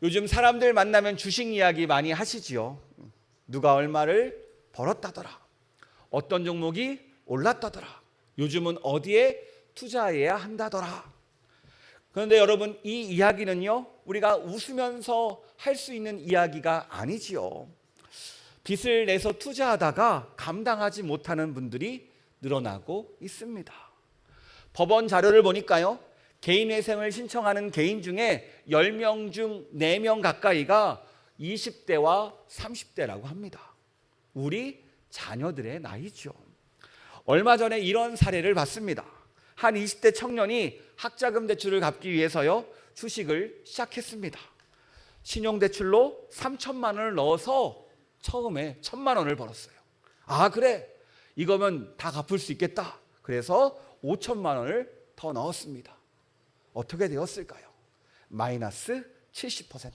요즘 사람들 만나면 주식 이야기 많이 하시지요. 누가 얼마를 벌었다더라. 어떤 종목이 올랐다더라. 요즘은 어디에 투자해야 한다더라. 그런데 여러분, 이 이야기는요, 우리가 웃으면서 할 수 있는 이야기가 아니지요. 빚을 내서 투자하다가 감당하지 못하는 분들이 늘어나고 있습니다. 법원 자료를 보니까요, 개인회생을 신청하는 개인 중에 10명 중 4명 가까이가 20대와 30대라고 합니다. 우리 자녀들의 나이죠. 얼마 전에 이런 사례를 봤습니다. 한 20대 청년이 학자금 대출을 갚기 위해서요, 주식을 시작했습니다. 신용대출로 3천만 원을 넣어서 처음에 1,000만 원을 벌었어요. 아, 그래, 이거면 다 갚을 수 있겠다. 그래서 5천만 원을 더 넣었습니다. 어떻게 되었을까요? 마이너스 70%.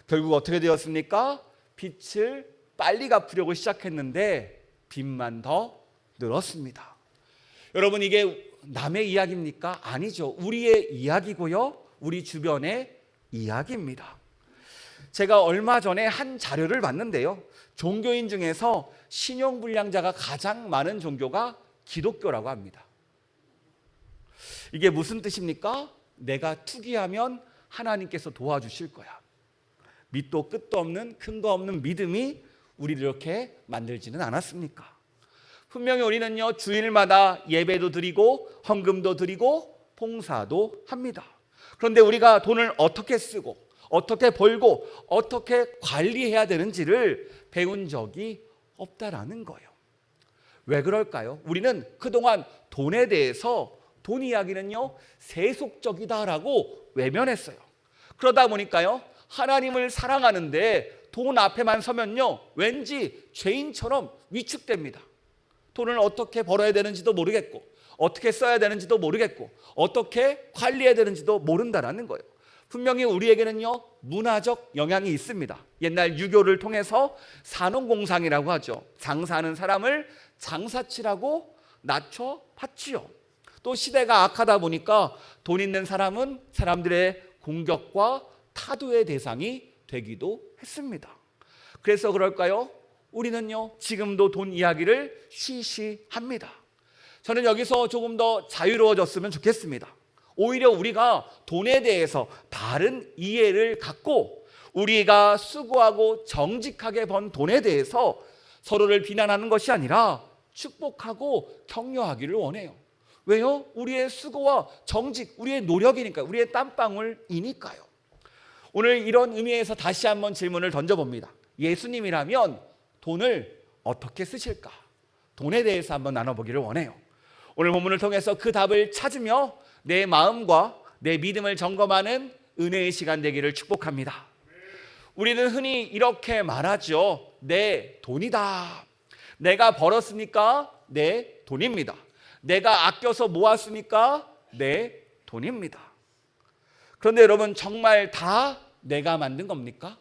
결국 어떻게 되었습니까? 빚을 빨리 갚으려고 시작했는데 빚만 더 늘었습니다. 여러분, 이게 남의 이야기입니까? 아니죠. 우리의 이야기고요, 우리 주변의 이야기입니다. 제가 얼마 전에 한 자료를 봤는데요, 종교인 중에서 신용불량자가 가장 많은 종교가 기독교라고 합니다. 이게 무슨 뜻입니까? 내가 투기하면 하나님께서 도와주실 거야. 밑도 끝도 없는, 근거 없는 믿음이 우리를 이렇게 만들지는 않았습니까? 분명히 우리는요, 주일마다 예배도 드리고 헌금도 드리고 봉사도 합니다. 그런데 우리가 돈을 어떻게 쓰고 어떻게 벌고 어떻게 관리해야 되는지를 배운 적이 없다라는 거예요. 왜 그럴까요? 우리는 그동안 돈에 대해서 돈 이야기는요, 세속적이다라고 외면했어요. 그러다 보니까요, 하나님을 사랑하는데 돈 앞에만 서면요, 왠지 죄인처럼 위축됩니다. 돈을 어떻게 벌어야 되는지도 모르겠고, 어떻게 써야 되는지도 모르겠고, 어떻게 관리해야 되는지도 모른다라는 거예요. 분명히 우리에게는요, 문화적 영향이 있습니다. 옛날 유교를 통해서 산업공상이라고 하죠. 장사하는 사람을 장사치라고 낮춰봤지요. 또 시대가 악하다 보니까 돈 있는 사람은 사람들의 공격과 타도의 대상이 되기도 했습니다. 그래서 그럴까요? 우리는요, 지금도 돈 이야기를 시시합니다. 저는 여기서 조금 더 자유로워졌으면 좋겠습니다. 오히려 우리가 돈에 대해서 바른 이해를 갖고 우리가 수고하고 정직하게 번 돈에 대해서 서로를 비난하는 것이 아니라 축복하고 격려하기를 원해요. 왜요? 우리의 수고와 정직, 우리의 노력이니까, 우리의 땀방울이니까요. 오늘 이런 의미에서 다시 한번 질문을 던져봅니다. 예수님이라면 돈을 어떻게 쓰실까? 돈에 대해서 한번 나눠보기를 원해요. 오늘 본문을 통해서 그 답을 찾으며 내 마음과 내 믿음을 점검하는 은혜의 시간 되기를 축복합니다. 우리는 흔히 이렇게 말하죠. 내 돈이다. 내가 벌었으니까 내 돈입니다. 내가 아껴서 모았으니까 내 돈입니다. 그런데 여러분, 정말 다 내가 만든 겁니까?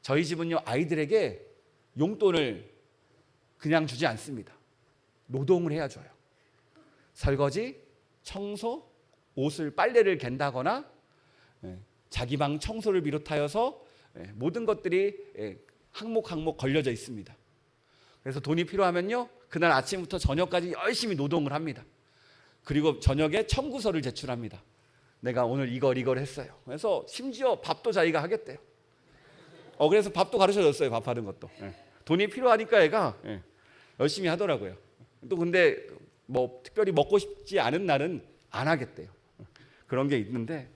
저희 집은요, 아이들에게 용돈을 그냥 주지 않습니다. 노동을 해야 줘요. 설거지, 청소, 옷을 빨래를 갠다거나 자기 방 청소를 비롯하여서 모든 것들이 항목 항목 걸려져 있습니다. 그래서 돈이 필요하면요, 그날 아침부터 저녁까지 열심히 노동을 합니다. 그리고 저녁에 청구서를 제출합니다. 내가 오늘 이걸 했어요. 그래서 심지어 밥도 자기가 하겠대요. 그래서 밥도 가르쳐줬어요. 밥 하는 것도. 돈이 필요하니까 애가 열심히 하더라고요. 또 근데 뭐 특별히 먹고 싶지 않은 날은 안 하겠대요. 그런 게 있는데,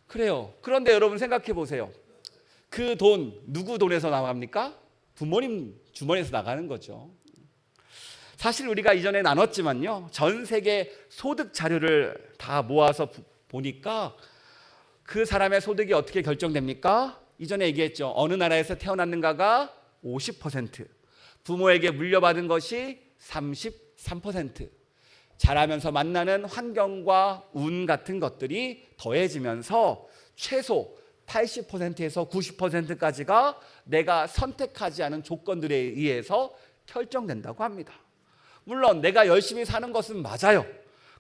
그래요. 그런데 여러분 생각해 보세요. 그 돈 누구 돈에서 나갑니까? 부모님 주머니에서 나가는 거죠. 사실 우리가 이전에 나눴지만요, 전 세계 소득 자료를 다 모아서 보니까 그 사람의 소득이 어떻게 결정됩니까? 이전에 얘기했죠. 어느 나라에서 태어났는가가 50%, 부모에게 물려받은 것이 33%, 자라면서 만나는 환경과 운 같은 것들이 더해지면서 최소 80%에서 90%까지가 내가 선택하지 않은 조건들에 의해서 결정된다고 합니다. 물론 내가 열심히 사는 것은 맞아요.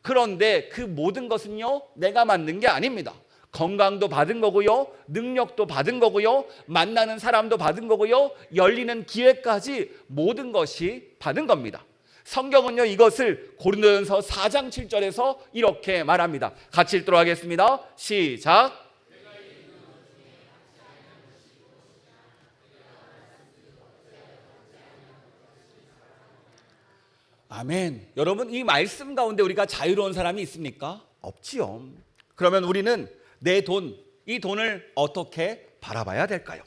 그런데 그 모든 것은요, 내가 만든 게 아닙니다. 건강도 받은 거고요, 능력도 받은 거고요, 만나는 사람도 받은 거고요, 열리는 기회까지 모든 것이 받은 겁니다. 성경은요 이것을 고린도전서 4장 7절에서 이렇게 말합니다. 같이 읽도록 하겠습니다. 시작. 아멘. 여러분, 이 말씀 가운데 우리가 자유로운 사람이 있습니까? 없지요. 그러면 우리는 내 돈, 이 돈을 어떻게 바라봐야 될까요?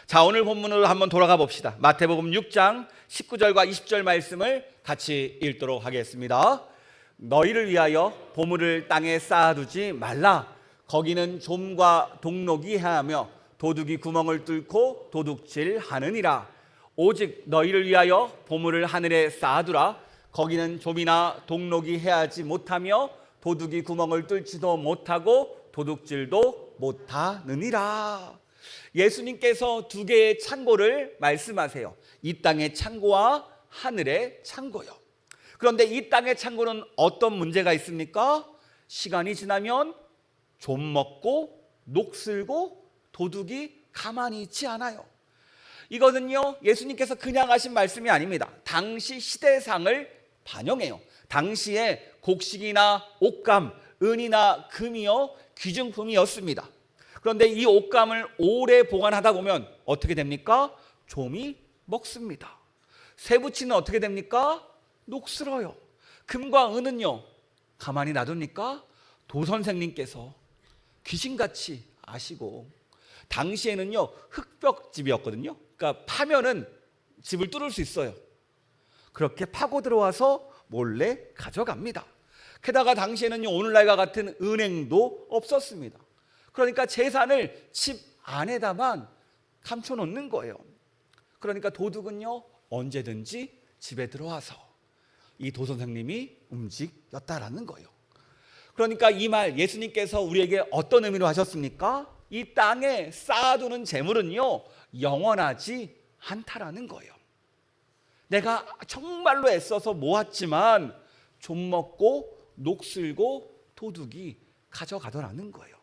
자, 오늘 본문으로 한번 돌아가 봅시다. 마태복음 6장 19절과 20절 말씀을 같이 읽도록 하겠습니다. 너희를 위하여 보물을 땅에 쌓아두지 말라. 거기는 좀과 동록이 해하며 도둑이 구멍을 뚫고 도둑질하느니라. 오직 너희를 위하여 보물을 하늘에 쌓아두라. 거기는 좀이나 동록이 해하지 못하며 도둑이 구멍을 뚫지도 못하고 도둑질도 못하느니라. 예수님께서 두 개의 창고를 말씀하세요. 이 땅의 창고와 하늘의 창고요. 그런데 이 땅의 창고는 어떤 문제가 있습니까? 시간이 지나면 좀 먹고 녹슬고 도둑이 가만히 있지 않아요. 이거는요 예수님께서 그냥 하신 말씀이 아닙니다. 당시 시대상을 반영해요. 당시에 곡식이나 옷감, 은이나 금이요 귀중품이었습니다. 그런데 이 옷감을 오래 보관하다 보면 어떻게 됩니까? 좀이 먹습니다. 쇠붙이는 어떻게 됩니까? 녹슬어요. 금과 은은요 가만히 놔둡니까? 도선생님께서 귀신같이 아시고, 당시에는요 흙벽집이었거든요. 그러니까 파면은 집을 뚫을 수 있어요. 그렇게 파고 들어와서 몰래 가져갑니다. 게다가 당시에는요 오늘날과 같은 은행도 없었습니다. 그러니까 재산을 집 안에다만 감춰놓는 거예요. 그러니까 도둑은요 언제든지 집에 들어와서 이 도선생님이 움직였다라는 거예요. 그러니까 이 말 예수님께서 우리에게 어떤 의미로 하셨습니까? 이 땅에 쌓아두는 재물은요 영원하지 않다라는 거예요. 내가 정말로 애써서 모았지만 좀 먹고 녹슬고 도둑이 가져가더라는 거예요.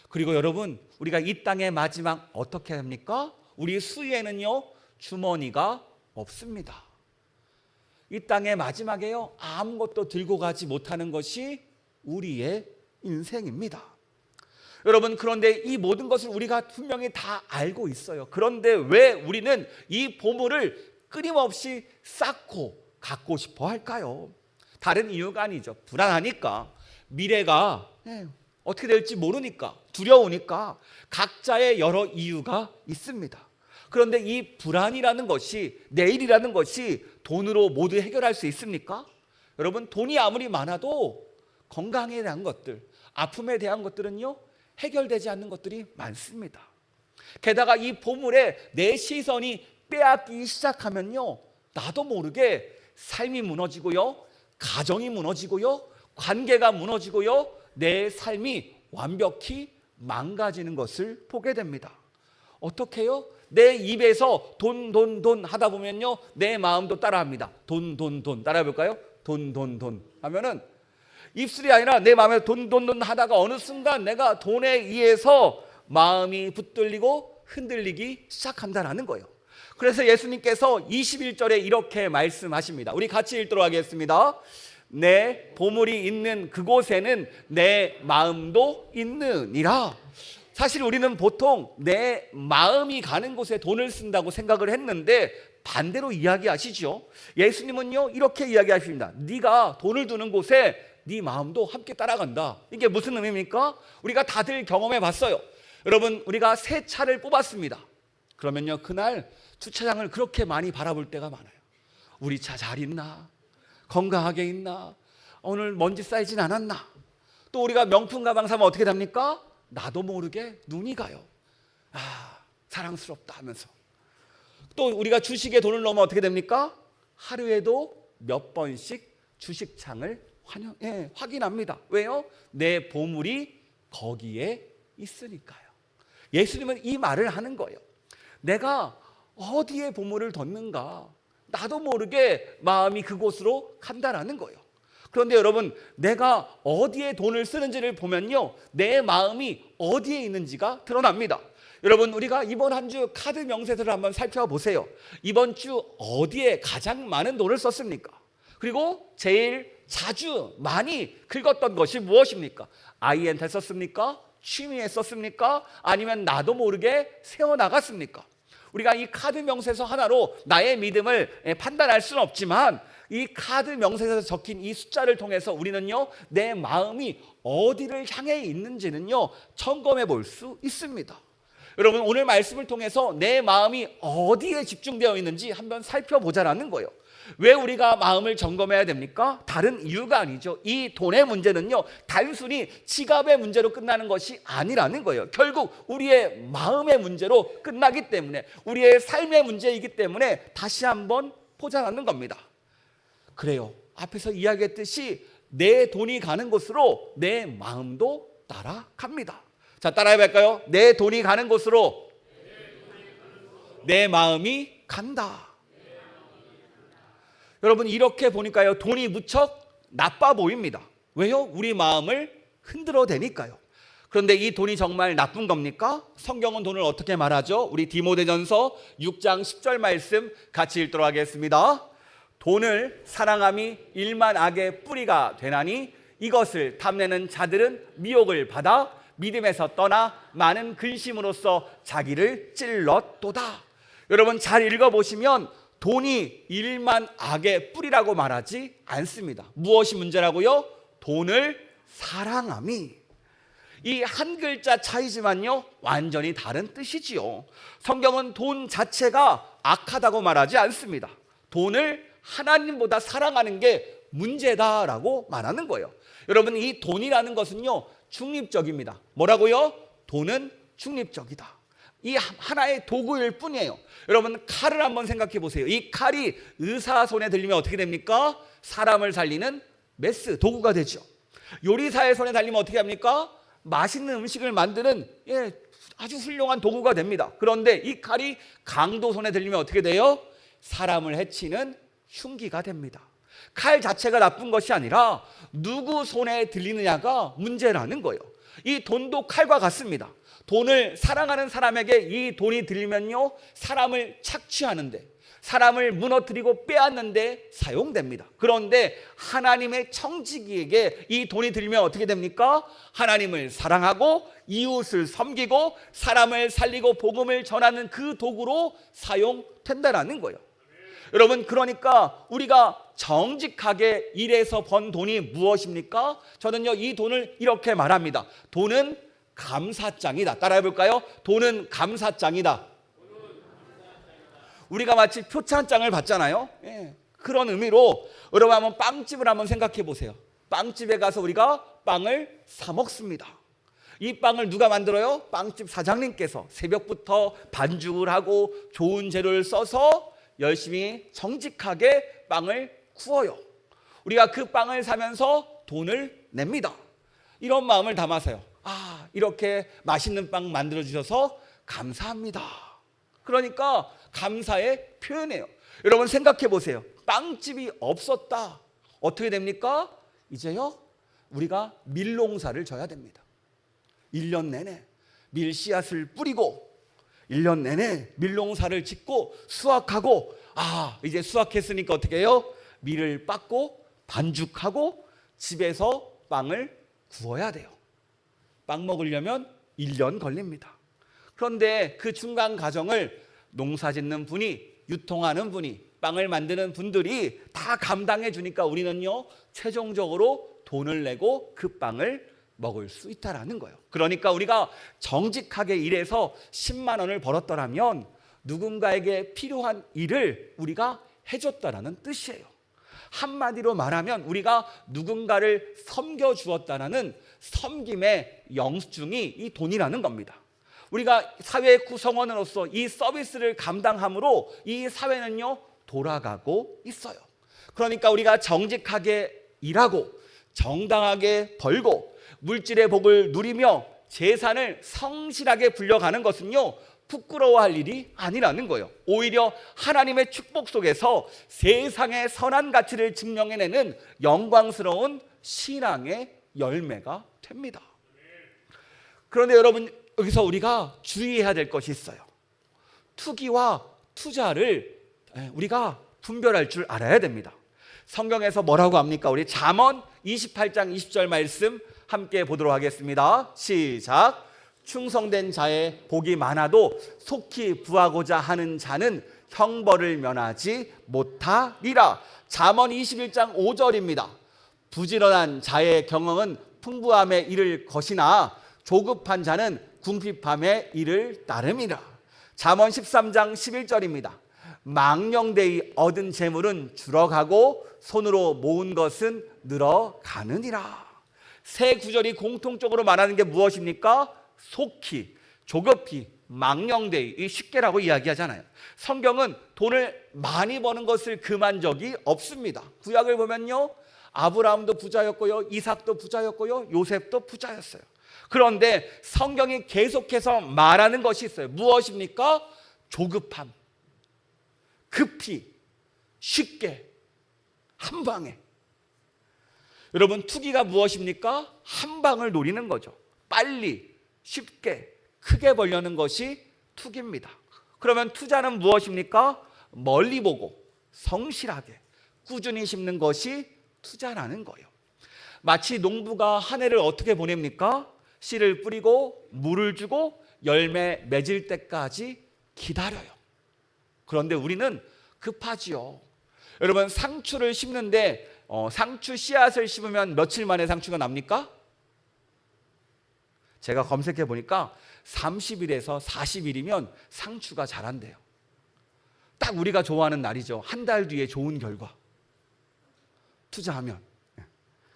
그리고 여러분, 우리가 이 땅의 마지막 어떻게 합니까? 우리 수위에는요 주머니가 없습니다. 이 땅의 마지막에요 아무것도 들고 가지 못하는 것이 우리의 인생입니다. 여러분, 그런데 이 모든 것을 우리가 분명히 다 알고 있어요. 그런데 왜 우리는 이 보물을 끊임없이 쌓고 갖고 싶어 할까요? 다른 이유가 아니죠. 불안하니까, 미래가 어떻게 될지 모르니까, 두려우니까, 각자의 여러 이유가 있습니다. 그런데 이 불안이라는 것이, 내일이라는 것이 돈으로 모두 해결할 수 있습니까? 여러분, 돈이 아무리 많아도 건강에 대한 것들, 아픔에 대한 것들은요 해결되지 않는 것들이 많습니다. 게다가 이 보물에 내 시선이 빼앗기기 시작하면요 나도 모르게 삶이 무너지고요, 가정이 무너지고요, 관계가 무너지고요, 내 삶이 완벽히 망가지는 것을 보게 됩니다. 어떻게 해요? 내 입에서 돈 하다 보면요 내 마음도 따라합니다. 돈 따라해 볼까요? 돈 하면은 입술이 아니라 내 마음에 돈 하다가 어느 순간 내가 돈에 의해서 마음이 붙들리고 흔들리기 시작한다는 거예요. 그래서 예수님께서 21절에 이렇게 말씀하십니다. 우리 같이 읽도록 하겠습니다. 내 보물이 있는 그곳에는 내 마음도 있느니라. 사실 우리는 보통 내 마음이 가는 곳에 돈을 쓴다고 생각을 했는데 반대로 이야기하시죠. 예수님은요 이렇게 이야기하십니다. 네가 돈을 두는 곳에 네 마음도 함께 따라간다. 이게 무슨 의미입니까? 우리가 다들 경험해 봤어요. 여러분, 우리가 새 차를 뽑았습니다. 그러면요 그날 주차장을 그렇게 많이 바라볼 때가 많아요. 우리 차 잘 있나? 건강하게 있나? 오늘 먼지 쌓이진 않았나? 또 우리가 명품 가방 사면 어떻게 됩니까? 나도 모르게 눈이 가요. 아, 사랑스럽다 하면서. 또 우리가 주식에 돈을 넣으면 어떻게 됩니까? 하루에도 몇 번씩 주식창을 확인합니다. 왜요? 내 보물이 거기에 있으니까요. 예수님은 이 말을 하는 거예요. 내가 어디에 보물을 뒀는가 나도 모르게 마음이 그곳으로 간다라는 거예요. 그런데 여러분, 내가 어디에 돈을 쓰는지를 보면요, 내 마음이 어디에 있는지가 드러납니다. 여러분, 우리가 이번 한 주 카드 명세서를 한번 살펴보세요. 이번 주 어디에 가장 많은 돈을 썼습니까? 그리고 제일 자주 많이 긁었던 것이 무엇입니까? 아이한테 썼습니까? 취미에 썼습니까? 아니면 나도 모르게 세워나갔습니까? 우리가 이 카드 명세서 하나로 나의 믿음을 판단할 수는 없지만, 이 카드 명세서에 적힌 이 숫자를 통해서 우리는요, 내 마음이 어디를 향해 있는지는요, 점검해 볼 수 있습니다. 여러분, 오늘 말씀을 통해서 내 마음이 어디에 집중되어 있는지 한번 살펴보자라는 거예요. 왜 우리가 마음을 점검해야 됩니까? 다른 이유가 아니죠. 이 돈의 문제는요, 단순히 지갑의 문제로 끝나는 것이 아니라는 거예요. 결국 우리의 마음의 문제로 끝나기 때문에, 우리의 삶의 문제이기 때문에 다시 한번 포장하는 겁니다. 그래요, 앞에서 이야기했듯이 내 돈이 가는 곳으로 내 마음도 따라갑니다. 자, 따라해 볼까요? 내 돈이 가는 곳으로 내 마음이 간다. 여러분, 이렇게 보니까요, 돈이 무척 나빠 보입니다. 왜요? 우리 마음을 흔들어 대니까요. 그런데 이 돈이 정말 나쁜 겁니까? 성경은 돈을 어떻게 말하죠? 우리 디모데전서 6장 10절 말씀 같이 읽도록 하겠습니다. 돈을 사랑함이 일만 악의 뿌리가 되나니 이것을 탐내는 자들은 미혹을 받아 믿음에서 떠나 많은 근심으로써 자기를 찔렀도다. 여러분, 잘 읽어보시면 돈이 일만 악의 뿌리라고 말하지 않습니다. 무엇이 문제라고요? 돈을 사랑함이. 이 한 글자 차이지만요, 완전히 다른 뜻이지요. 성경은 돈 자체가 악하다고 말하지 않습니다. 돈을 하나님보다 사랑하는 게 문제다라고 말하는 거예요. 여러분, 이 돈이라는 것은요, 중립적입니다. 뭐라고요? 돈은 중립적이다. 이 하나의 도구일 뿐이에요. 여러분, 칼을 한번 생각해 보세요. 이 칼이 의사 손에 들리면 어떻게 됩니까? 사람을 살리는 메스, 도구가 되죠. 요리사의 손에 달리면 어떻게 합니까? 맛있는 음식을 만드는 아주 훌륭한 도구가 됩니다. 그런데 이 칼이 강도 손에 들리면 어떻게 돼요? 사람을 해치는 흉기가 됩니다. 칼 자체가 나쁜 것이 아니라 누구 손에 들리느냐가 문제라는 거예요. 이 돈도 칼과 같습니다. 돈을 사랑하는 사람에게 이 돈이 들리면요, 사람을 착취하는데, 사람을 무너뜨리고 빼앗는데 사용됩니다. 그런데 하나님의 청지기에게 이 돈이 들면 어떻게 됩니까? 하나님을 사랑하고 이웃을 섬기고 사람을 살리고 복음을 전하는 그 도구로 사용된다는 거예요. 여러분, 그러니까 우리가 정직하게 일해서 번 돈이 무엇입니까? 저는요, 이 돈을 이렇게 말합니다. 돈은 감사장이다. 따라해 볼까요? 돈은 감사장이다. 우리가 마치 표창장을 받잖아요. 그런 의미로 여러분, 한번 빵집을 한번 생각해 보세요. 빵집에 가서 우리가 빵을 사 먹습니다. 이 빵을 누가 만들어요? 빵집 사장님께서 새벽부터 반죽을 하고 좋은 재료를 써서 열심히 정직하게 빵을 구워요. 우리가 그 빵을 사면서 돈을 냅니다. 이런 마음을 담아서요, 이렇게 맛있는 빵 만들어 주셔서 감사합니다. 그러니까 감사의 표현이에요. 여러분, 생각해 보세요. 빵집이 없었다, 어떻게 됩니까? 이제요, 우리가 밀농사를 져야 됩니다. 1년 내내 밀 씨앗을 뿌리고 1년 내내 밀농사를 짓고 수확하고, 이제 수확했으니까 어떻게 해요? 밀을 빻고 반죽하고 집에서 빵을 구워야 돼요. 빵 먹으려면 1년 걸립니다. 그런데 그 중간 과정을 농사 짓는 분이, 유통하는 분이, 빵을 만드는 분들이 다 감당해 주니까 우리는요, 최종적으로 돈을 내고 그 빵을 먹을 수 있다라는 거예요. 그러니까 우리가 정직하게 일해서 10만 원을 벌었더라면 누군가에게 필요한 일을 우리가 해줬다라는 뜻이에요. 한마디로 말하면 우리가 누군가를 섬겨주었다라는 섬김의 영수증이 이 돈이라는 겁니다. 우리가 사회 구성원으로서 이 서비스를 감당함으로 이 사회는요, 돌아가고 있어요. 그러니까 우리가 정직하게 일하고 정당하게 벌고 물질의 복을 누리며 재산을 성실하게 불려가는 것은요, 부끄러워할 일이 아니라는 거예요. 오히려 하나님의 축복 속에서 세상의 선한 가치를 증명해내는 영광스러운 신앙의 열매가 됩니다. 그런데 여러분, 여기서 우리가 주의해야 될 것이 있어요. 투기와 투자를 우리가 분별할 줄 알아야 됩니다. 성경에서 뭐라고 합니까? 우리 잠언 28장 20절 말씀 함께 보도록 하겠습니다. 시작. 충성된 자의 복이 많아도 속히 부하고자 하는 자는 형벌을 면하지 못하리라. 잠언 21장 5절입니다. 부지런한 자의 경영은 풍부함에 이를 것이나 조급한 자는 궁핍함에 이를 따름이라. 잠언 13장 11절입니다. 망령되이 얻은 재물은 줄어가고 손으로 모은 것은 늘어가느니라. 세 구절이 공통적으로 말하는 게 무엇입니까? 속히, 조급히, 망령되이, 이 쉽게라고 이야기하잖아요. 성경은 돈을 많이 버는 것을 금한 적이 없습니다. 구약을 보면요, 아브라함도 부자였고요, 이삭도 부자였고요, 요셉도 부자였어요. 그런데 성경이 계속해서 말하는 것이 있어요. 무엇입니까? 조급함, 급히, 쉽게, 한 방에. 여러분, 투기가 무엇입니까? 한 방을 노리는 거죠. 빨리, 쉽게, 크게 벌려는 것이 투기입니다. 그러면 투자는 무엇입니까? 멀리 보고 성실하게 꾸준히 심는 것이 투자라는 거예요. 마치 농부가 한 해를 어떻게 보냅니까? 씨를 뿌리고 물을 주고 열매 맺을 때까지 기다려요. 그런데 우리는 급하지요. 여러분, 상추를 심는데 상추 씨앗을 심으면 며칠 만에 상추가 납니까? 제가 검색해 보니까 30일에서 40일이면 상추가 자란대요. 딱 우리가 좋아하는 날이죠. 한 달 뒤에 좋은 결과. 투자하면.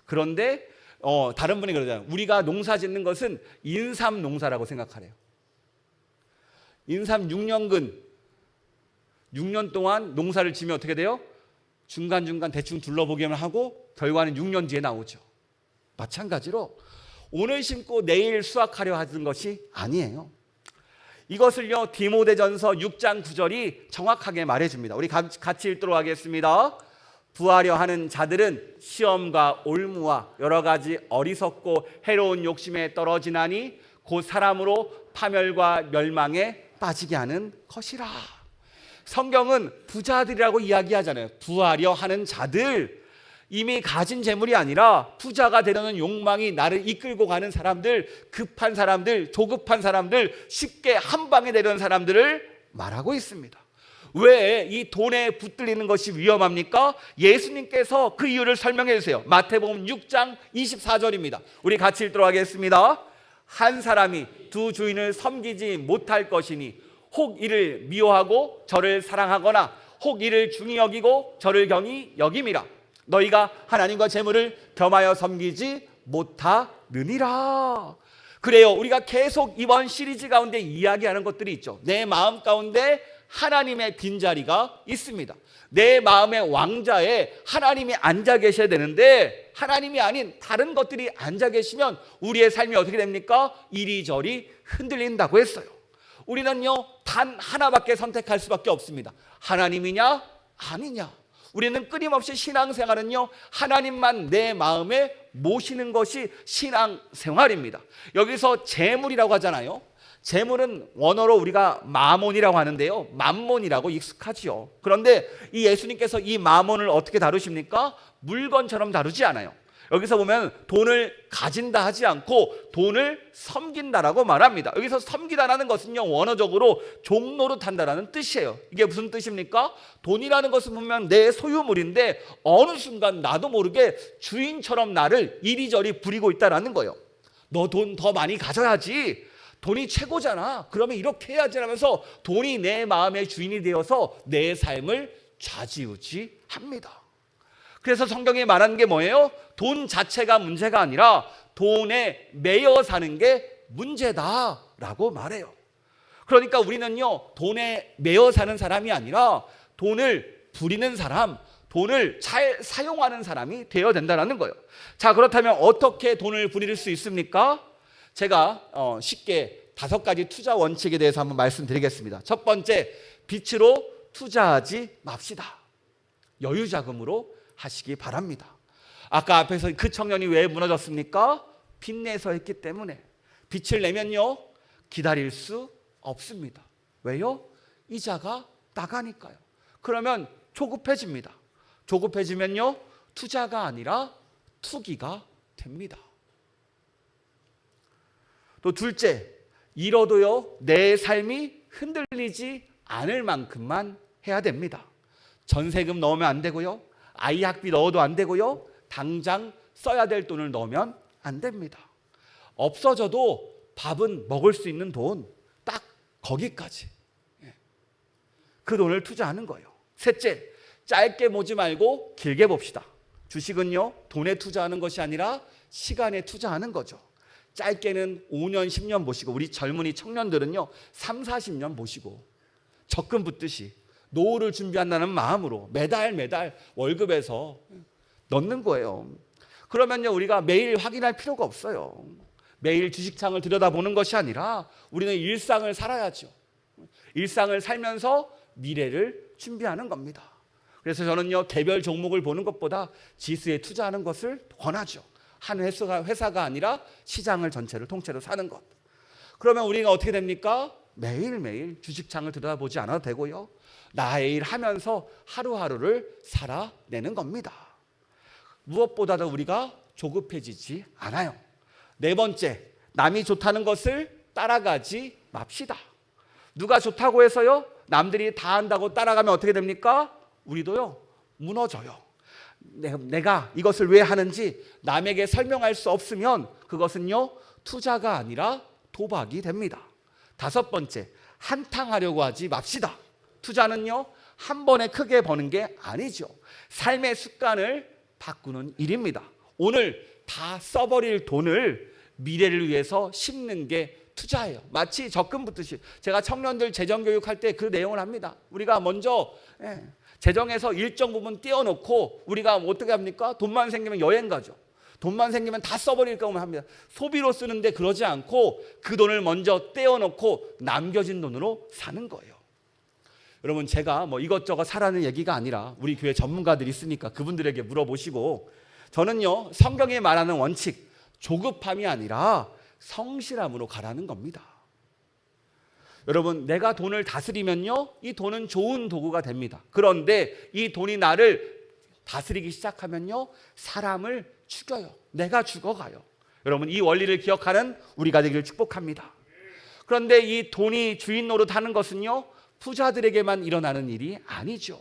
그런데 다른 분이 그러잖아요. 우리가 농사 짓는 것은 인삼 농사라고 생각하래요. 인삼 6년근 6년 동안 농사를 지면 어떻게 돼요? 중간중간 대충 둘러보기만 하고 결과는 6년 뒤에 나오죠. 마찬가지로 오늘 심고 내일 수확하려 하는 것이 아니에요. 이것을요, 디모데전서 6장 9절이 정확하게 말해줍니다. 우리 같이 읽도록 하겠습니다. 부하려 하는 자들은 시험과 올무와 여러 가지 어리석고 해로운 욕심에 떨어지나니 곧 사람으로 파멸과 멸망에 빠지게 하는 것이라. 성경은 부자들이라고 이야기하잖아요. 부하려 하는 자들, 이미 가진 재물이 아니라 부자가 되려는 욕망이 나를 이끌고 가는 사람들, 급한 사람들, 조급한 사람들, 쉽게 한 방에 되려는 사람들을 말하고 있습니다. 왜 이 돈에 붙들리는 것이 위험합니까? 예수님께서 그 이유를 설명해 주세요. 마태복음 6장 24절입니다. 우리 같이 읽도록 하겠습니다. 한 사람이 두 주인을 섬기지 못할 것이니 혹 이를 미워하고 저를 사랑하거나 혹 이를 중히 여기고 저를 경히 여김이라. 너희가 하나님과 재물을 겸하여 섬기지 못하느니라. 그래요, 우리가 계속 이번 시리즈 가운데 이야기하는 것들이 있죠. 내 마음 가운데 하나님의 빈자리가 있습니다. 내 마음의 왕자에 하나님이 앉아 계셔야 되는데 하나님이 아닌 다른 것들이 앉아 계시면 우리의 삶이 어떻게 됩니까? 이리저리 흔들린다고 했어요. 우리는요, 단 하나밖에 선택할 수밖에 없습니다. 하나님이냐 아니냐. 우리는 끊임없이 신앙생활은요, 하나님만 내 마음에 모시는 것이 신앙생활입니다. 여기서 재물이라고 하잖아요. 재물은 원어로 우리가 마몬이라고 하는데요, 만몬이라고 익숙하지요. 그런데 이 예수님께서 이 마몬을 어떻게 다루십니까? 물건처럼 다루지 않아요. 여기서 보면 돈을 가진다 하지 않고 돈을 섬긴다라고 말합니다. 여기서 섬기다라는 것은요, 원어적으로 종로로 탄다라는 뜻이에요. 이게 무슨 뜻입니까? 돈이라는 것은 보면 내 소유물인데 어느 순간 나도 모르게 주인처럼 나를 이리저리 부리고 있다라는 거예요. 너 돈 더 많이 가져야지, 돈이 최고잖아, 그러면 이렇게 해야지 하면서 돈이 내 마음의 주인이 되어서 내 삶을 좌지우지합니다. 그래서 성경이 말하는 게 뭐예요? 돈 자체가 문제가 아니라 돈에 매여 사는 게 문제다라고 말해요. 그러니까 우리는요, 돈에 매여 사는 사람이 아니라 돈을 부리는 사람, 돈을 잘 사용하는 사람이 되어야 된다는 거예요. 자, 그렇다면 어떻게 돈을 부릴 수 있습니까? 제가 쉽게 5가지 투자 원칙에 대해서 한번 말씀드리겠습니다. 첫 번째, 빛으로 투자하지 맙시다. 여유 자금으로 하시기 바랍니다. 아까 앞에서 그 청년이 왜 무너졌습니까? 빚내서 했기 때문에. 빚을 내면요 기다릴 수 없습니다. 왜요? 이자가 나가니까요. 그러면 조급해집니다. 조급해지면요 투자가 아니라 투기가 됩니다. 또 둘째, 잃어도요 내 삶이 흔들리지 않을 만큼만 해야 됩니다. 전세금 넣으면 안 되고요, 아이 학비 넣어도 안 되고요, 당장 써야 될 돈을 넣으면 안 됩니다. 없어져도 밥은 먹을 수 있는 돈 딱 거기까지, 그 돈을 투자하는 거예요. 셋째, 짧게 보지 말고 길게 봅시다. 주식은요 돈에 투자하는 것이 아니라 시간에 투자하는 거죠. 짧게는 5년 10년 보시고, 우리 젊은이 청년들은요 3, 40년 보시고 적금 붙듯이 노후를 준비한다는 마음으로 매달 월급에서 넣는 거예요. 그러면요 우리가 매일 확인할 필요가 없어요. 매일 주식창을 들여다보는 것이 아니라 우리는 일상을 살아야죠. 일상을 살면서 미래를 준비하는 겁니다. 그래서 저는요 개별 종목을 보는 것보다 지수에 투자하는 것을 권하죠. 한 회사가 아니라 시장을 전체를 통째로 사는 것. 그러면 우리가 어떻게 됩니까? 매일매일 주식창을 들여다보지 않아도 되고요, 나의 일 하면서 하루하루를 살아내는 겁니다. 무엇보다도 우리가 조급해지지 않아요. 네 번째, 남이 좋다는 것을 따라가지 맙시다. 누가 좋다고 해서요 남들이 다 한다고 따라가면 어떻게 됩니까? 우리도요 무너져요. 내가 이것을 왜 하는지 남에게 설명할 수 없으면 그것은요 투자가 아니라 도박이 됩니다. 다섯 번째, 한탕하려고 하지 맙시다. 투자는요 한 번에 크게 버는 게 아니죠. 삶의 습관을 바꾸는 일입니다. 오늘 다 써버릴 돈을 미래를 위해서 심는 게 투자예요. 마치 적금 붙듯이. 제가 청년들 재정교육할 때 그 내용을 합니다. 우리가 먼저 재정에서 일정 부분 떼어놓고 우리가 어떻게 합니까? 돈만 생기면 여행 가죠. 돈만 생기면 다 써버릴까 하면 합니다. 소비로 쓰는데 그러지 않고 그 돈을 먼저 떼어놓고 남겨진 돈으로 사는 거예요. 여러분, 제가 뭐 이것저것 사라는 얘기가 아니라 우리 교회 전문가들이 있으니까 그분들에게 물어보시고, 저는요 성경이 말하는 원칙, 조급함이 아니라 성실함으로 가라는 겁니다. 여러분, 내가 돈을 다스리면요 이 돈은 좋은 도구가 됩니다. 그런데 이 돈이 나를 다스리기 시작하면요 사람을 죽여요. 내가 죽어가요. 여러분, 이 원리를 기억하는 우리가 되기를 축복합니다. 그런데 이 돈이 주인 노릇하는 것은요 부자들에게만 일어나는 일이 아니죠.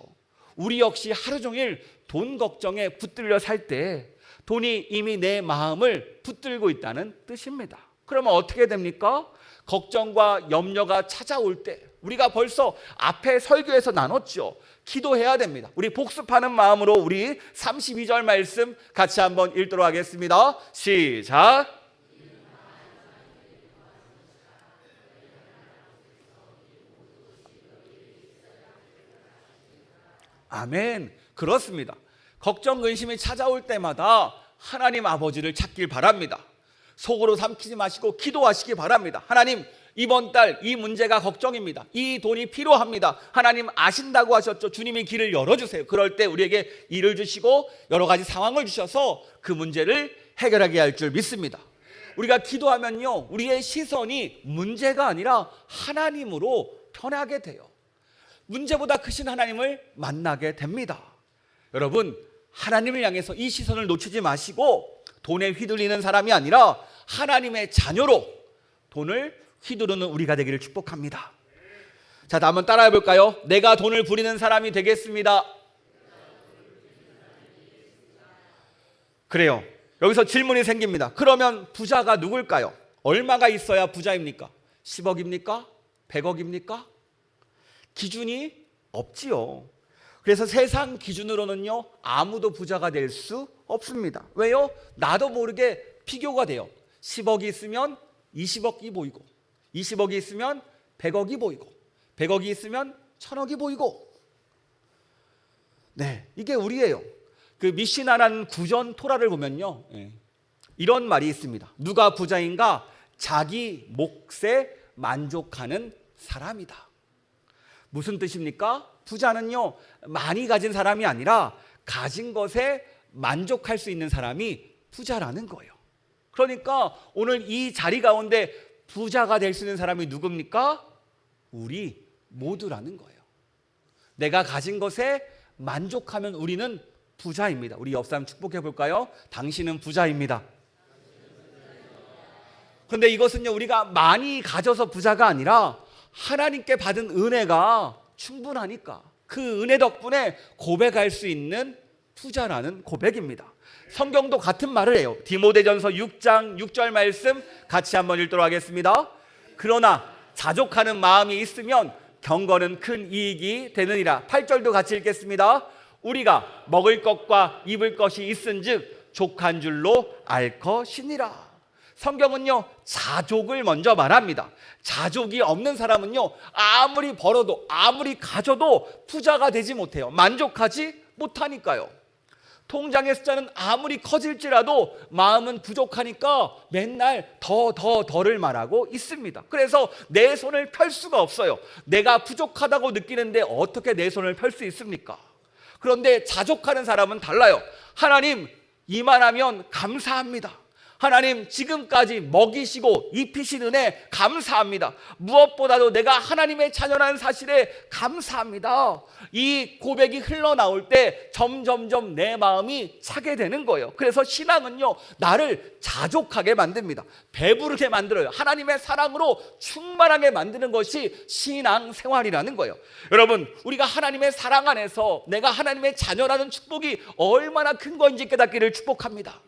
우리 역시 하루 종일 돈 걱정에 붙들려 살 때 돈이 이미 내 마음을 붙들고 있다는 뜻입니다. 그러면 어떻게 됩니까? 걱정과 염려가 찾아올 때 우리가 벌써 앞에 설교에서 나눴죠. 기도해야 됩니다. 우리 복습하는 마음으로 우리 32절 말씀 같이 한번 읽도록 하겠습니다. 시작. 아멘. 그렇습니다. 걱정, 근심이 찾아올 때마다 하나님 아버지를 찾길 바랍니다. 속으로 삼키지 마시고 기도하시기 바랍니다. 하나님, 이번 달 이 문제가 걱정입니다. 이 돈이 필요합니다. 하나님 아신다고 하셨죠. 주님이 길을 열어주세요. 그럴 때 우리에게 일을 주시고 여러 가지 상황을 주셔서 그 문제를 해결하게 할 줄 믿습니다. 우리가 기도하면요 우리의 시선이 문제가 아니라 하나님으로 변하게 돼요. 문제보다 크신 하나님을 만나게 됩니다. 여러분, 하나님을 향해서 이 시선을 놓치지 마시고 돈에 휘둘리는 사람이 아니라 하나님의 자녀로 돈을 휘두르는 우리가 되기를 축복합니다. 자, 한번 따라해 볼까요? 내가 돈을 부리는 사람이 되겠습니다. 그래요. 여기서 질문이 생깁니다. 그러면 부자가 누굴까요? 얼마가 있어야 부자입니까? 10억입니까? 100억입니까? 기준이 없지요. 그래서 세상 기준으로는요 아무도 부자가 될 수 없습니다. 왜요? 나도 모르게 비교가 돼요. 10억이 있으면 20억이 보이고, 20억이 있으면 100억이 보이고, 100억이 있으면 1000억이 보이고. 네, 이게 우리예요. 그 미시나라는 구전 토라를 보면요 이런 말이 있습니다. 누가 부자인가? 자기 몫에 만족하는 사람이다. 무슨 뜻입니까? 부자는요, 많이 가진 사람이 아니라 가진 것에 만족할 수 있는 사람이 부자라는 거예요. 그러니까 오늘 이 자리 가운데 부자가 될 수 있는 사람이 누굽니까? 우리 모두라는 거예요. 내가 가진 것에 만족하면 우리는 부자입니다. 우리 옆 사람 축복해 볼까요? 당신은 부자입니다. 그런데 이것은요, 우리가 많이 가져서 부자가 아니라 하나님께 받은 은혜가 충분하니까 그 은혜 덕분에 고백할 수 있는 부자라는 고백입니다. 성경도 같은 말을 해요. 디모데전서 6장 6절 말씀 같이 한번 읽도록 하겠습니다. 그러나 자족하는 마음이 있으면 경건은 큰 이익이 되느니라. 8절도 같이 읽겠습니다. 우리가 먹을 것과 입을 것이 있은즉 족한 줄로 알 것이니라. 성경은요, 자족을 먼저 말합니다. 자족이 없는 사람은요, 아무리 벌어도 아무리 가져도 부자가 되지 못해요. 만족하지 못하니까요. 통장의 숫자는 아무리 커질지라도 마음은 부족하니까 맨날 더를 말하고 있습니다. 그래서 내 손을 펼 수가 없어요. 내가 부족하다고 느끼는데 어떻게 내 손을 펼 수 있습니까? 그런데 자족하는 사람은 달라요. 하나님, 이만하면 감사합니다. 하나님, 지금까지 먹이시고 입히신 은혜 감사합니다. 무엇보다도 내가 하나님의 자녀라는 사실에 감사합니다. 이 고백이 흘러나올 때 점점점 내 마음이 차게 되는 거예요. 그래서 신앙은요, 나를 자족하게 만듭니다. 배부르게 만들어요. 하나님의 사랑으로 충만하게 만드는 것이 신앙 생활이라는 거예요. 여러분, 우리가 하나님의 사랑 안에서 내가 하나님의 자녀라는 축복이 얼마나 큰 건지 깨닫기를 축복합니다.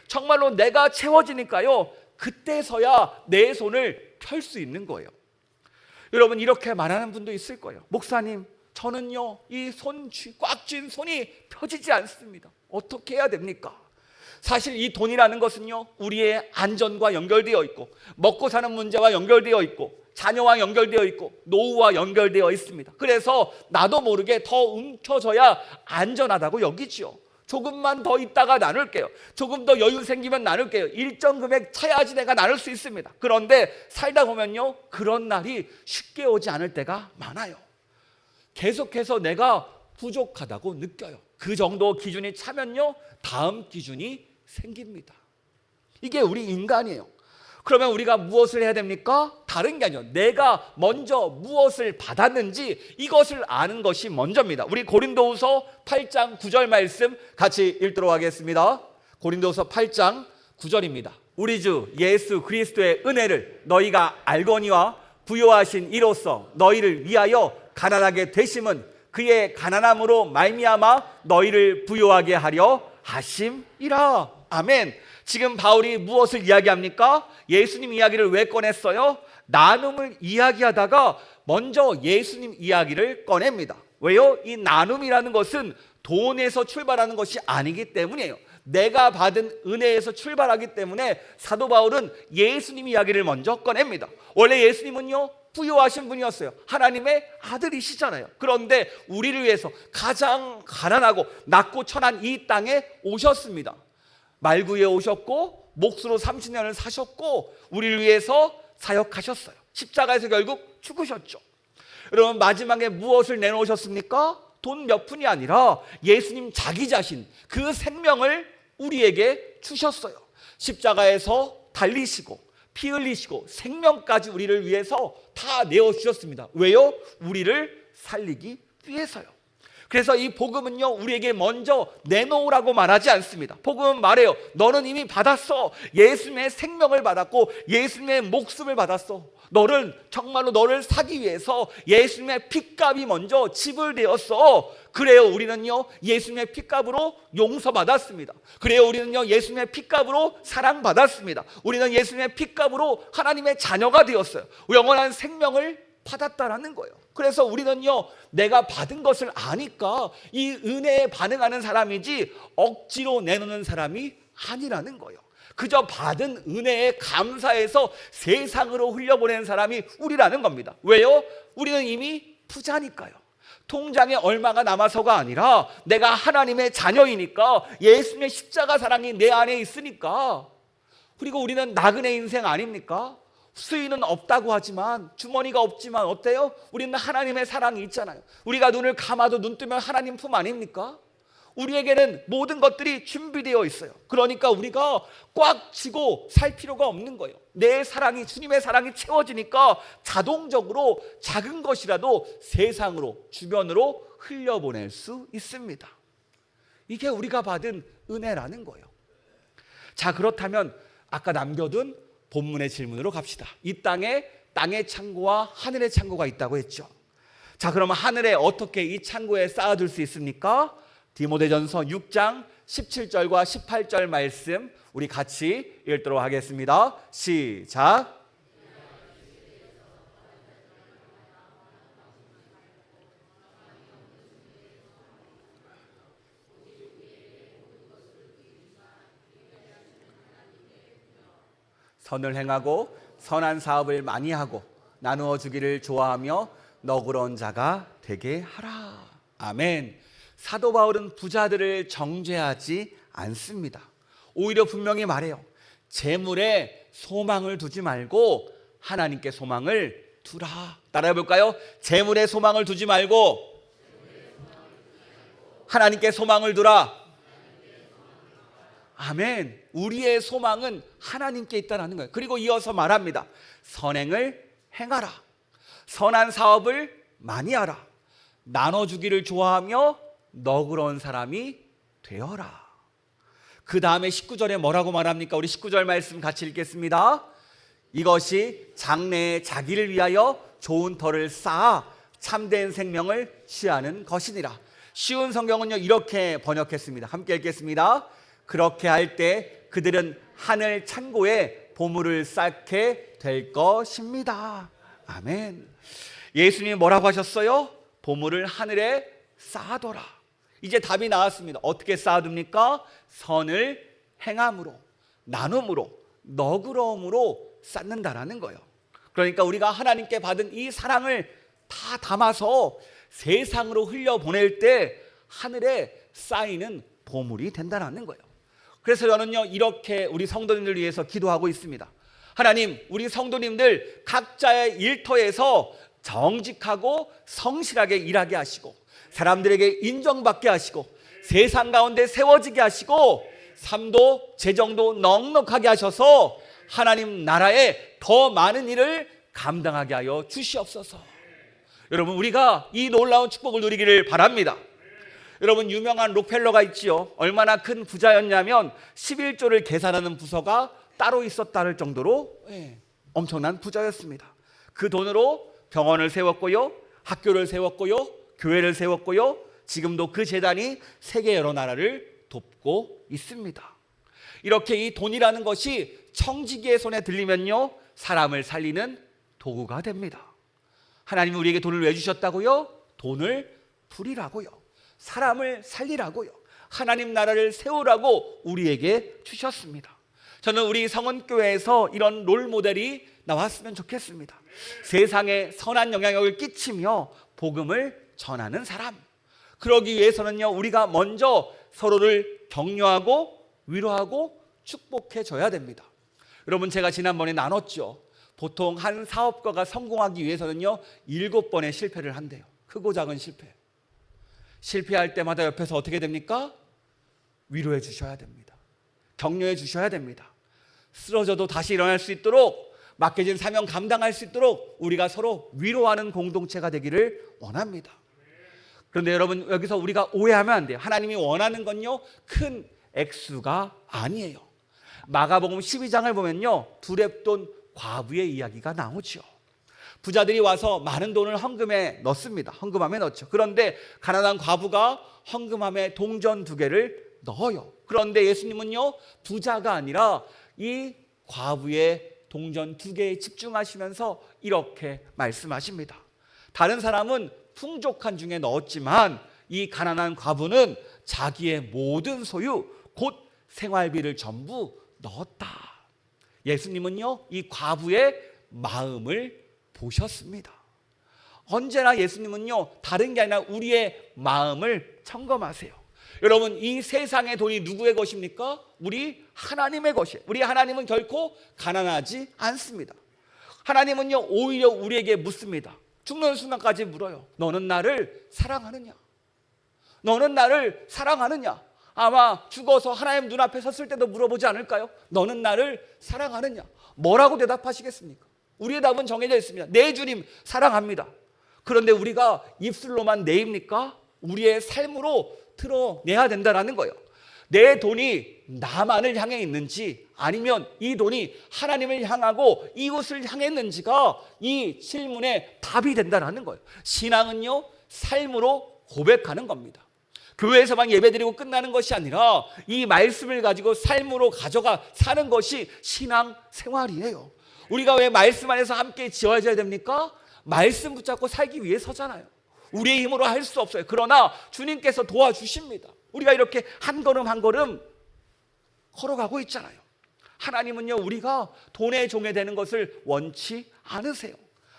정말로 내가 채워지니까요, 그때서야 내 손을 펼 수 있는 거예요. 여러분, 이렇게 말하는 분도 있을 거예요. 목사님, 저는요, 이 꽉 쥔 손이 펴지지 않습니다. 어떻게 해야 됩니까? 사실 이 돈이라는 것은요, 우리의 안전과 연결되어 있고, 먹고 사는 문제와 연결되어 있고, 자녀와 연결되어 있고, 노후와 연결되어 있습니다. 그래서 나도 모르게 더 움켜져야 안전하다고 여기지요. 조금만 더 있다가 나눌게요. 조금 더 여유 생기면 나눌게요. 일정 금액 차야지 내가 나눌 수 있습니다. 그런데 살다 보면요, 그런 날이 쉽게 오지 않을 때가 많아요. 계속해서 내가 부족하다고 느껴요. 그 정도 기준이 차면요, 다음 기준이 생깁니다. 이게 우리 인간이에요. 그러면 우리가 무엇을 해야 됩니까? 다른 게 아니요, 내가 먼저 무엇을 받았는지 이것을 아는 것이 먼저입니다. 우리 고린도후서 8장 9절 말씀 같이 읽도록 하겠습니다. 고린도후서 8장 9절입니다. 우리 주 예수 그리스도의 은혜를 너희가 알거니와 부요하신 이로써 너희를 위하여 가난하게 되심은 그의 가난함으로 말미암아 너희를 부요하게 하려 하심이라. 아멘. 지금 바울이 무엇을 이야기합니까? 예수님 이야기를 왜 꺼냈어요? 나눔을 이야기하다가 먼저 예수님 이야기를 꺼냅니다. 왜요? 이 나눔이라는 것은 돈에서 출발하는 것이 아니기 때문이에요. 내가 받은 은혜에서 출발하기 때문에 사도 바울은 예수님 이야기를 먼저 꺼냅니다. 원래 예수님은요, 부유하신 분이었어요. 하나님의 아들이시잖아요. 그런데 우리를 위해서 가장 가난하고 낮고 천한 이 땅에 오셨습니다. 말구에 오셨고 몫으로 30년을 사셨고 우리를 위해서 사역하셨어요. 십자가에서 결국 죽으셨죠. 여러분, 마지막에 무엇을 내놓으셨습니까? 돈 몇 푼이 아니라 예수님 자기 자신, 그 생명을 우리에게 주셨어요. 십자가에서 달리시고 피 흘리시고 생명까지 우리를 위해서 다 내어주셨습니다. 왜요? 우리를 살리기 위해서요. 그래서 이 복음은요, 우리에게 먼저 내놓으라고 말하지 않습니다. 복음은 말해요. 너는 이미 받았어. 예수님의 생명을 받았고 예수님의 목숨을 받았어. 정말로 너를 사기 위해서 예수님의 핏값이 먼저 지불되었어. 그래요, 우리는요, 예수님의 핏값으로 용서받았습니다. 그래요, 우리는요, 예수님의 핏값으로 사랑받았습니다. 우리는 예수님의 핏값으로 하나님의 자녀가 되었어요. 영원한 생명을 받았다라는 거예요. 그래서 우리는요, 내가 받은 것을 아니까 이 은혜에 반응하는 사람이지 억지로 내놓는 사람이 아니라는 거예요. 그저 받은 은혜에 감사해서 세상으로 흘려보내는 사람이 우리라는 겁니다. 왜요? 우리는 이미 부자니까요. 통장에 얼마가 남아서가 아니라 내가 하나님의 자녀이니까 예수님의 십자가 사랑이 내 안에 있으니까. 그리고 우리는 나그네 인생 아닙니까? 수위는 없다고 하지만, 주머니가 없지만 어때요? 우리는 하나님의 사랑이 있잖아요. 우리가 눈을 감아도 눈 뜨면 하나님 품 아닙니까? 우리에게는 모든 것들이 준비되어 있어요. 그러니까 우리가 꽉 쥐고 살 필요가 없는 거예요. 내 사랑이, 주님의 사랑이 채워지니까 자동적으로 작은 것이라도 세상으로, 주변으로 흘려보낼 수 있습니다. 이게 우리가 받은 은혜라는 거예요. 자, 그렇다면 아까 남겨둔 본문의 질문으로 갑시다. 이 땅의 창고와 하늘의 창고가 있다고 했죠. 자, 그러면 하늘에 어떻게 이 창고에 쌓아둘 수 있습니까? 디모데전서 6장 17절과 18절 말씀 우리 같이 읽도록 하겠습니다. 시작. 선을 행하고 선한 사업을 많이 하고 나누어 주기를 좋아하며 너그러운 자가 되게 하라. 아멘. 사도 바울은 부자들을 정죄하지 않습니다. 오히려 분명히 말해요. 재물에 소망을 두지 말고 하나님께 소망을 두라. 따라해 볼까요? 재물에 소망을 두지 말고 하나님께 소망을 두라. 아멘. 우리의 소망은 하나님께 있다는 거예요. 그리고 이어서 말합니다. 선행을 행하라. 선한 사업을 많이 하라. 나눠주기를 좋아하며 너그러운 사람이 되어라. 그 다음에 19절에 뭐라고 말합니까? 우리 19절 말씀 같이 읽겠습니다. 이것이 장래에 자기를 위하여 좋은 터를 쌓아 참된 생명을 취하는 것이니라. 쉬운 성경은요 이렇게 번역했습니다. 함께 읽겠습니다. 그렇게 할 때 그들은 하늘 창고에 보물을 쌓게 될 것입니다. 아멘. 예수님이 뭐라고 하셨어요? 보물을 하늘에 쌓아둬라. 이제 답이 나왔습니다. 어떻게 쌓아둡니까? 선을 행함으로, 나눔으로, 너그러움으로 쌓는다라는 거예요. 그러니까 우리가 하나님께 받은 이 사랑을 다 담아서 세상으로 흘려보낼 때 하늘에 쌓이는 보물이 된다는 거예요. 그래서 저는요 이렇게 우리 성도님들 위해서 기도하고 있습니다. 하나님, 우리 성도님들 각자의 일터에서 정직하고 성실하게 일하게 하시고 사람들에게 인정받게 하시고 세상 가운데 세워지게 하시고 삶도 재정도 넉넉하게 하셔서 하나님 나라에 더 많은 일을 감당하게 하여 주시옵소서. 여러분, 우리가 이 놀라운 축복을 누리기를 바랍니다. 여러분, 유명한 록펠러가 있지요. 얼마나 큰 부자였냐면 11조를 계산하는 부서가 따로 있었다는 정도로 엄청난 부자였습니다. 그 돈으로 병원을 세웠고요, 학교를 세웠고요, 교회를 세웠고요. 지금도 그 재단이 세계 여러 나라를 돕고 있습니다. 이렇게 이 돈이라는 것이 청지기의 손에 들리면요 사람을 살리는 도구가 됩니다. 하나님이 우리에게 돈을 왜 주셨다고요? 돈을 부리라고요, 사람을 살리라고요, 하나님 나라를 세우라고 우리에게 주셨습니다. 저는 우리 성은교회에서 이런 롤모델이 나왔으면 좋겠습니다. 세상에 선한 영향력을 끼치며 복음을 전하는 사람. 그러기 위해서는요 우리가 먼저 서로를 격려하고 위로하고 축복해 줘야 됩니다. 여러분, 제가 지난번에 나눴죠. 보통 한 사업가가 성공하기 위해서는요 7번의 실패를 한대요. 크고 작은 실패. 실패할 때마다 옆에서 어떻게 됩니까? 위로해 주셔야 됩니다. 격려해 주셔야 됩니다. 쓰러져도 다시 일어날 수 있도록, 맡겨진 사명 감당할 수 있도록 우리가 서로 위로하는 공동체가 되기를 원합니다. 그런데 여러분, 여기서 우리가 오해하면 안 돼요. 하나님이 원하는 건요 큰 액수가 아니에요. 마가복음 12장을 보면요 두렙돈 과부의 이야기가 나오죠. 부자들이 와서 많은 돈을 헌금에 넣습니다. 헌금함에 넣죠. 그런데 가난한 과부가 헌금함에 동전 2개를 넣어요. 그런데 예수님은요 부자가 아니라 이 과부의 동전 2개에 집중하시면서 이렇게 말씀하십니다. 다른 사람은 풍족한 중에 넣었지만 이 가난한 과부는 자기의 모든 소유 곧 생활비를 전부 넣었다. 예수님은요 이 과부의 마음을 보셨습니다. 언제나 예수님은요 다른 게 아니라 우리의 마음을 점검하세요. 여러분, 이 세상의 돈이 누구의 것입니까? 우리 하나님의 것이에요. 우리 하나님은 결코 가난하지 않습니다. 하나님은요 오히려 우리에게 묻습니다. 죽는 순간까지 물어요. 너는 나를 사랑하느냐? 너는 나를 사랑하느냐? 아마 죽어서 하나님 눈앞에 섰을 때도 물어보지 않을까요? 너는 나를 사랑하느냐? 뭐라고 대답하시겠습니까? 우리의 답은 정해져 있습니다. 네, 주님 사랑합니다. 그런데 우리가 입술로만 네입니까? 우리의 삶으로 드러내야 된다는 거예요. 내 돈이 나만을 향해 있는지 아니면 이 돈이 하나님을 향하고 이웃을 향했는지가 이 질문에 답이 된다는 거예요. 신앙은요 삶으로 고백하는 겁니다. 교회에서만 예배드리고 끝나는 것이 아니라 이 말씀을 가지고 삶으로 가져가 사는 것이 신앙 생활이에요. 우리가 왜 말씀 안에서 함께 지어져야 됩니까? 말씀 붙잡고 살기 위해서잖아요. 우리의 힘으로 할 수 없어요. 그러나 주님께서 도와주십니다. 우리가 이렇게 한 걸음 한 걸음 걸어가고 있잖아요. 하나님은요 우리가 돈의 종이 되는 것을 원치 않으세요.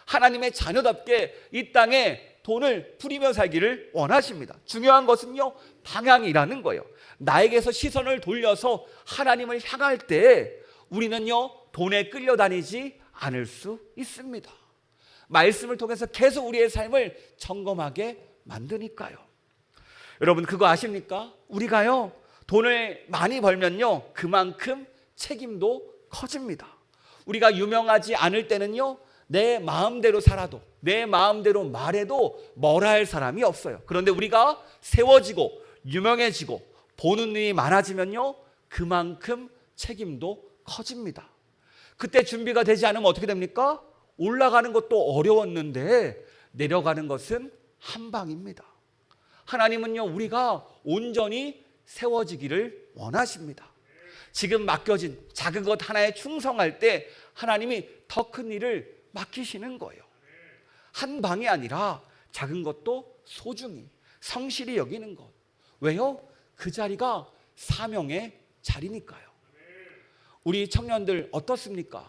하나님의 자녀답게 이 땅에 돈을 부리며 살기를 원하십니다. 중요한 것은요 방향이라는 거예요. 나에게서 시선을 돌려서 하나님을 향할 때 우리는요 돈에 끌려다니지 않을 수 있습니다. 말씀을 통해서 계속 우리의 삶을 점검하게 만드니까요. 여러분 그거 아십니까? 우리가요 돈을 많이 벌면요 그만큼 책임도 커집니다. 우리가 유명하지 않을 때는요 내 마음대로 살아도 내 마음대로 말해도 뭐라 할 사람이 없어요. 그런데 우리가 세워지고 유명해지고 보는 눈이 많아지면요 그만큼 책임도 커집니다. 그때 준비가 되지 않으면 어떻게 됩니까? 올라가는 것도 어려웠는데 내려가는 것은 한 방입니다. 하나님은요 우리가 온전히 세워지기를 원하십니다. 지금 맡겨진 작은 것 하나에 충성할 때 하나님이 더 큰 일을 맡기시는 거예요. 한 방이 아니라 작은 것도 소중히 성실히 여기는 것. 왜요? 그 자리가 사명의 자리니까요. 우리 청년들 어떻습니까?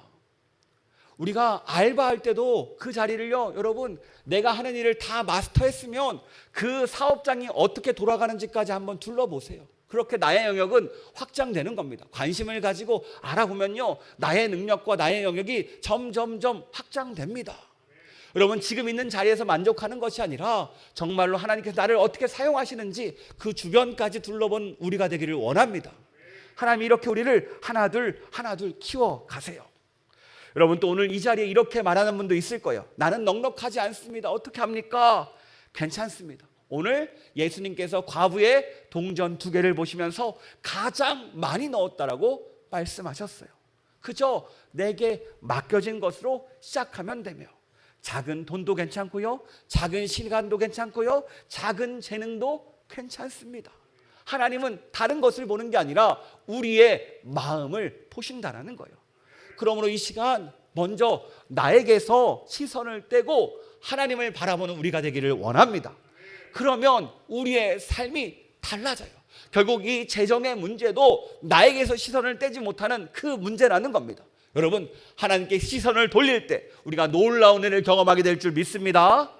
우리가 알바할 때도 그 자리를요 여러분 내가 하는 일을 다 마스터했으면 그 사업장이 어떻게 돌아가는지까지 한번 둘러보세요. 그렇게 나의 영역은 확장되는 겁니다. 관심을 가지고 알아보면요 나의 능력과 나의 영역이 점점점 확장됩니다. 여러분 지금 있는 자리에서 만족하는 것이 아니라 정말로 하나님께서 나를 어떻게 사용하시는지 그 주변까지 둘러본 우리가 되기를 원합니다. 하나님이 이렇게 우리를 하나둘 키워가세요. 여러분 또 오늘 이 자리에 이렇게 말하는 분도 있을 거예요. 나는 넉넉하지 않습니다. 어떻게 합니까? 괜찮습니다. 오늘 예수님께서 과부의 동전 2개를 보시면서 가장 많이 넣었다라고 말씀하셨어요. 그저 내게 맡겨진 것으로 시작하면 되며 작은 돈도 괜찮고요 작은 시간도 괜찮고요 작은 재능도 괜찮습니다. 하나님은 다른 것을 보는 게 아니라 우리의 마음을 보신다는 거예요. 그러므로 이 시간 먼저 나에게서 시선을 떼고 하나님을 바라보는 우리가 되기를 원합니다. 그러면 우리의 삶이 달라져요. 결국 이 재정의 문제도 나에게서 시선을 떼지 못하는 그 문제라는 겁니다. 여러분 하나님께 시선을 돌릴 때 우리가 놀라운 은혜를 경험하게 될 줄 믿습니다.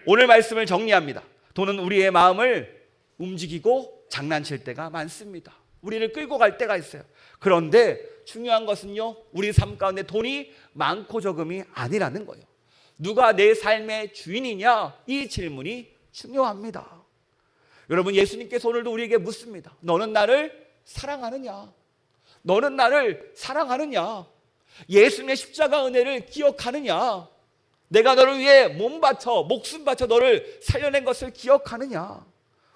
오늘 말씀을 정리합니다. 돈은 우리의 마음을 움직이고 장난칠 때가 많습니다. 우리를 끌고 갈 때가 있어요. 그런데 중요한 것은요 우리 삶 가운데 돈이 많고 적음이 아니라는 거예요. 누가 내 삶의 주인이냐 이 질문이 중요합니다. 여러분 예수님께서 오늘도 우리에게 묻습니다. 너는 나를 사랑하느냐? 너는 나를 사랑하느냐? 예수님의 십자가 은혜를 기억하느냐? 내가 너를 위해 몸 바쳐 목숨 바쳐 너를 살려낸 것을 기억하느냐?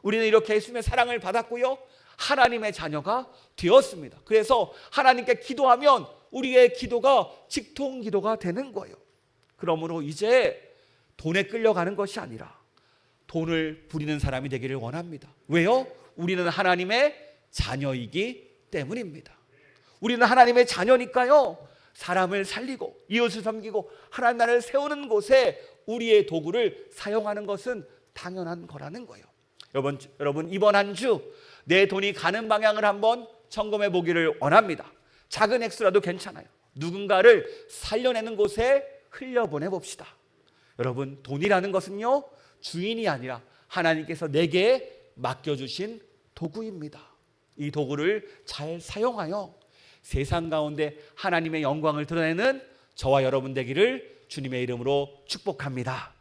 우리는 이렇게 예수님의 사랑을 받았고요 하나님의 자녀가 되었습니다. 그래서 하나님께 기도하면 우리의 기도가 직통 기도가 되는 거예요. 그러므로 이제 돈에 끌려가는 것이 아니라 돈을 부리는 사람이 되기를 원합니다. 왜요? 우리는 하나님의 자녀이기 때문입니다. 우리는 하나님의 자녀니까요 사람을 살리고 이웃을 섬기고 하나님 나라를 세우는 곳에 우리의 도구를 사용하는 것은 당연한 거라는 거예요. 여러분 이번 한 주 내 돈이 가는 방향을 한번 점검해 보기를 원합니다. 작은 액수라도 괜찮아요. 누군가를 살려내는 곳에 흘려보내 봅시다. 여러분 돈이라는 것은요 주인이 아니라 하나님께서 내게 맡겨주신 도구입니다. 이 도구를 잘 사용하여 세상 가운데 하나님의 영광을 드러내는 저와 여러분 되기를 주님의 이름으로 축복합니다.